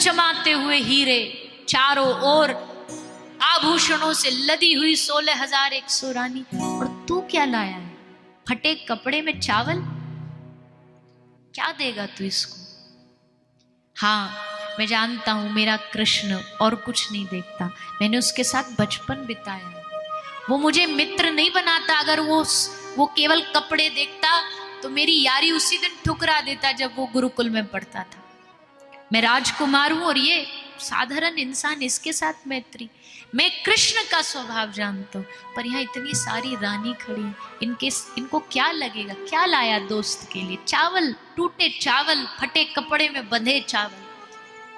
चमचमाते हुए हीरे, चारों ओर आभूषणों से लदी हुई 16,100 रानी, और तू क्या लाया है? फटे कपड़े में चावल, क्या देगा तू इसको? हाँ, मैं जानता हूं मेरा कृष्ण और कुछ नहीं देखता, मैंने उसके साथ बचपन बिताया है, वो मुझे मित्र नहीं बनाता। अगर वो केवल कपड़े देखता तो मेरी यारी उसी दिन ठुकरा देता जब वो गुरुकुल में पढ़ता था। मैं राजकुमार हूं और ये साधारण इंसान, इसके साथ मैत्री। मैं कृष्ण का स्वभाव जानता हूं, पर यहाँ इतनी सारी रानी खड़ी, इनको क्या लगेगा? क्या लाया दोस्त के लिए? चावल, टूटे चावल, फटे कपड़े में बंधे चावल।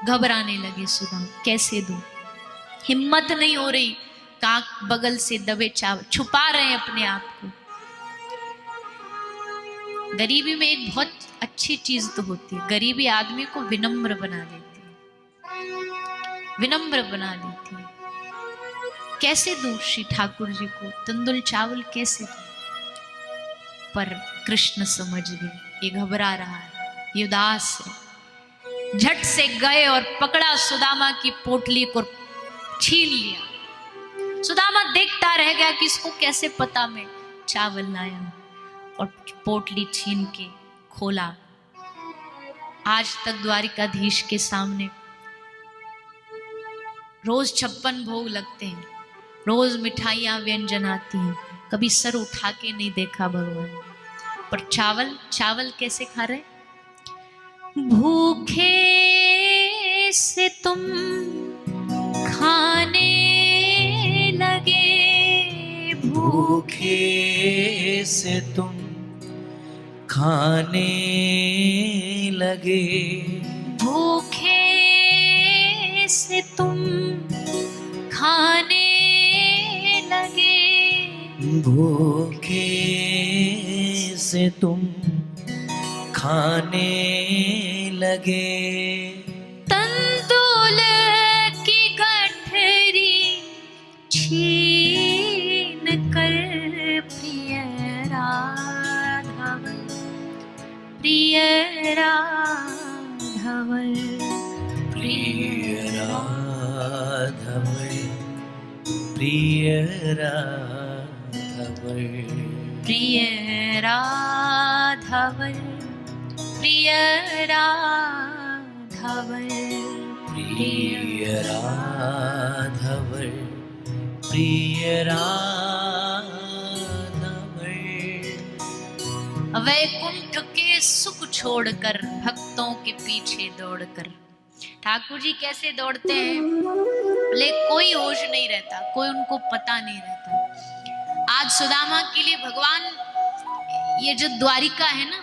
घबराने लगे सुदामा, कैसे दूं? हिम्मत नहीं हो रही, काक बगल से दबे चावल, छुपा रहे हैं अपने आप को। गरीबी में एक बहुत अच्छी चीज तो होती है, गरीबी आदमी को विनम्र बना देती है, विनम्र बना देती है। कैसे दूं श्री ठाकुर जी को तंदुल चावल, कैसे दूं? पर कृष्ण समझ गए ये घबरा रहा है, ये उदास है। झट से गए और पकड़ा सुदामा की पोटली को, छीन लिया। सुदामा देखता रह गया कि इसको कैसे पता मैं चावल लाया, और पोटली छीन के खोला। आज तक द्वारिकाधीश के सामने रोज 56 भोग लगते हैं, रोज मिठाइयां व्यंजन आती हैं, कभी सर उठा के नहीं देखा भगवान। पर चावल, चावल कैसे खा रहे? भूखे से तुम खाने लगे, भूखे से तुम खाने लगे, भूखे से तुम खाने लगे, भूखे से तुम खाने लगे। तंदुल की गठरी छीन कर प्रिय राघव, प्रिय राघव, प्रिय राघव, प्रिय राघव, प्रिय राघव, प्रिय राघव, प्रिय राघव, प्रिय राघव। वैकुंठ के सुख छोड़कर भक्तों के पीछे दौड़कर, ठाकुर जी कैसे दौड़ते हैं, बोले कोई होश नहीं रहता, कोई उनको पता नहीं रहता। आज सुदामा के लिए भगवान, ये जो द्वारिका है ना,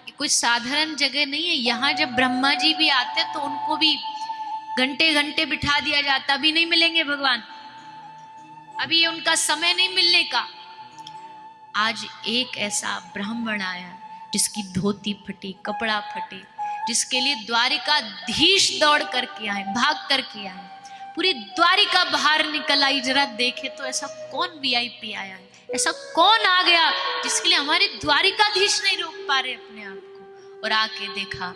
ये कोई साधारण जगह नहीं है। यहाँ जब ब्रह्मा जी भी आते तो उनको भी घंटे घंटे बिठा दिया जाता, अभी नहीं मिलेंगे भगवान, अभी ये उनका समय नहीं मिलने का। आज एक ऐसा ब्राह्मण आया जिसकी धोती फटी, कपड़ा फटे, जिसके लिए द्वारिकाधीश दौड़ करके आए, भाग करके आए, पूरी द्वारिका बाहर निकल आई। जरा देखे तो ऐसा कौन वीआईपी आया है, ऐसा कौन आ गया जिसके लिए हमारे द्वारिकाधीश नहीं रोक पा रहे अपने आप को। और आके देखा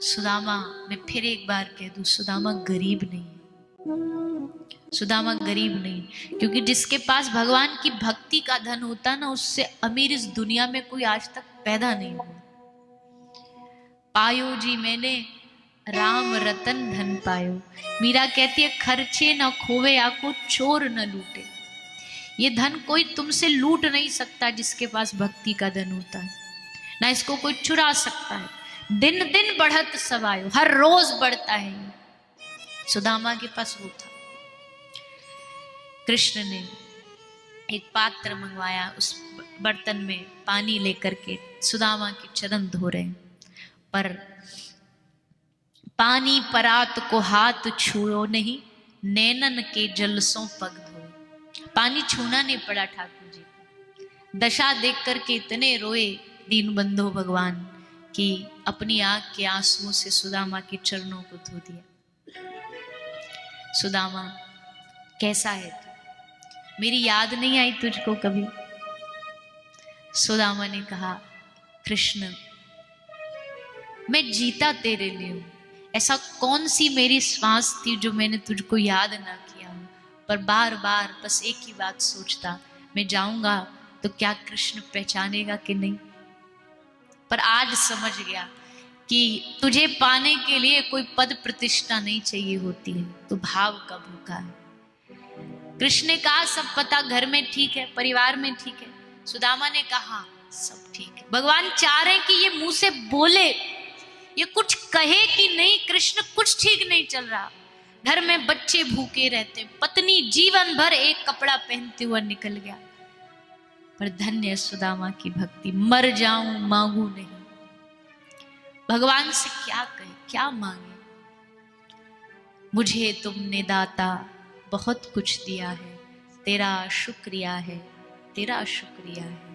सुदामा, मैं फिर एक बार कह दूं, सुदामा गरीब नहीं है, सुदामा गरीब नहीं, क्योंकि जिसके पास भगवान की भक्ति का धन होता ना, उससे अमीर इस दुनिया में कोई आज तक पैदा नहीं हुआ। पायो जी मैंने राम रतन धन पायो, मीरा कहती है खर्चे न खोवे आको चोर न लूटे। ये धन कोई तुमसे लूट नहीं सकता जिसके पास भक्ति का धन होता है, ना इसको कोई चुरा सकता है। दिन दिन बढ़त सवायो, हर रोज बढ़ता है। सुदामा के पास वो था। कृष्ण ने एक पात्र मंगवाया, उस बर्तन में पानी लेकर के सुदामा के चरण धो रहे, पर पानी परात को हाथ छुओ नहीं, नैनन के जलसों पग धोए। पानी छूना नहीं पड़ा ठाकुर जी को। दशा देख करके इतने रोए दीन बंधु भगवान कि अपनी आंख के आंसुओं से सुदामा के चरणों को धो दिया। सुदामा कैसा है तू, मेरी याद नहीं आई तुझको कभी? सुदामा ने कहा कृष्ण मैं जीता तेरे लिए हूं। ऐसा कौन सी मेरी श्वास थी जो मैंने तुझको याद ना किया हो, पर बार बार बस एक ही बात सोचता, मैं जाऊंगा तो क्या कृष्ण पहचानेगा कि नहीं। पर आज समझ गया कि तुझे पाने के लिए कोई पद प्रतिष्ठा नहीं चाहिए होती है, तो भाव का भूखा है। कृष्ण ने कहा सब पता, घर में ठीक है, परिवार में ठीक है। सुदामा ने कहा सब ठीक है। भगवान चाह रहे कि ये मुंह से बोले, ये कुछ कहे कि नहीं कृष्ण कुछ ठीक नहीं चल रहा। घर में बच्चे भूखे रहते, पत्नी जीवन भर एक कपड़ा पहनते हुआ निकल गया। पर धन्य सुदामा की भक्ति, मर जाऊं मांगू नहीं। भगवान से क्या कहे, क्या मांगे। मुझे तुमने दाता बहुत कुछ दिया है, तेरा शुक्रिया है, तेरा शुक्रिया है।